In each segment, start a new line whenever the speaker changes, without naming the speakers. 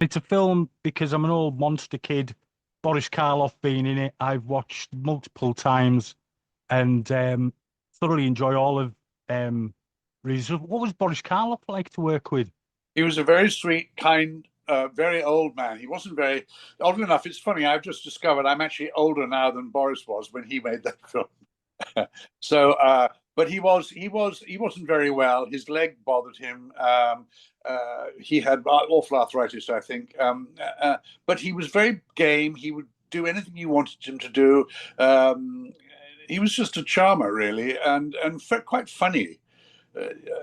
It's a film because I'm an old monster kid. Boris Karloff being in it, I've watched multiple times and thoroughly enjoy all of Reeves. What was Boris Karloff like to work with?
He was a very sweet, kind, very old man. He wasn't very old enough. It's funny. I've just discovered I'm actually older now than Boris was when he made that film. So, but he wasn't very well. His leg bothered him. He had awful arthritis, I think. But he was very game. He would do anything you wanted him to do. He was just a charmer, really, and quite funny.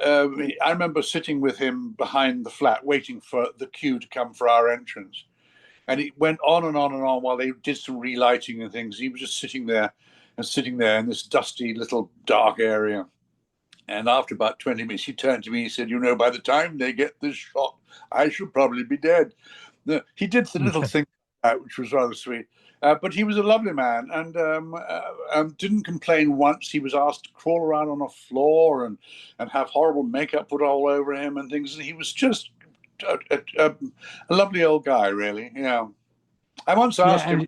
I remember sitting with him behind the flat, waiting for the cue to come for our entrance, and it went on and on and on while they did some relighting and things. He was just sitting there in this dusty little dark area. And after about 20 minutes, he turned to me and he said, "You know, by the time they get this shot, I should probably be dead." He did the little thing, which was rather sweet. But he was a lovely man and didn't complain once. He was asked to crawl around on a floor and have horrible makeup put all over him and things. And he was just a lovely old guy, really. Yeah. I once asked him,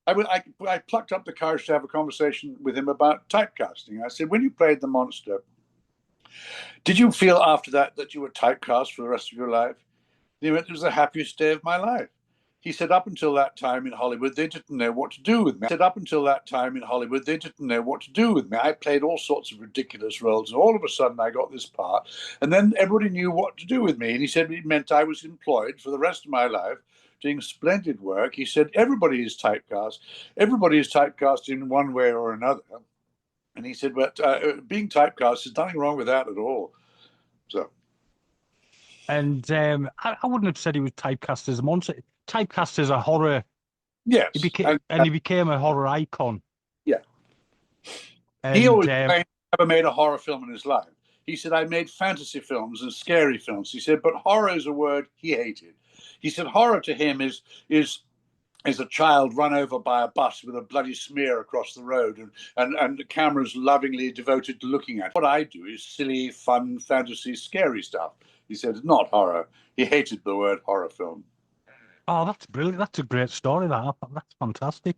I plucked up the courage to have a conversation with him about typecasting. I said, when you played the monster, did you feel after that you were typecast for the rest of your life? He went, it was the happiest day of my life. He said, up until that time in Hollywood, they didn't know what to do with me. He said, up until that time in Hollywood, they didn't know what to do with me. I played all sorts of ridiculous roles, and all of a sudden I got this part, and then everybody knew what to do with me. And he said it meant I was employed for the rest of my life doing splendid work. He said, everybody is typecast. Everybody is typecast in one way or another. And he said, but being typecast, there's nothing wrong with that at all. So.
And I wouldn't have said he was typecast as a monster. Typecast as a horror.
Yes.
He became a horror icon.
Yeah.
And,
he always claimed he never made a horror film in his life. He said, I made fantasy films and scary films. He said, but horror is a word he hated. He said horror to him is a child run over by a bus with a bloody smear across the road and the camera's lovingly devoted to looking at it. What I do is silly, fun, fantasy, scary stuff. He said, it's not horror. He hated the word horror film.
Oh, that's brilliant. That's a great story, that's fantastic.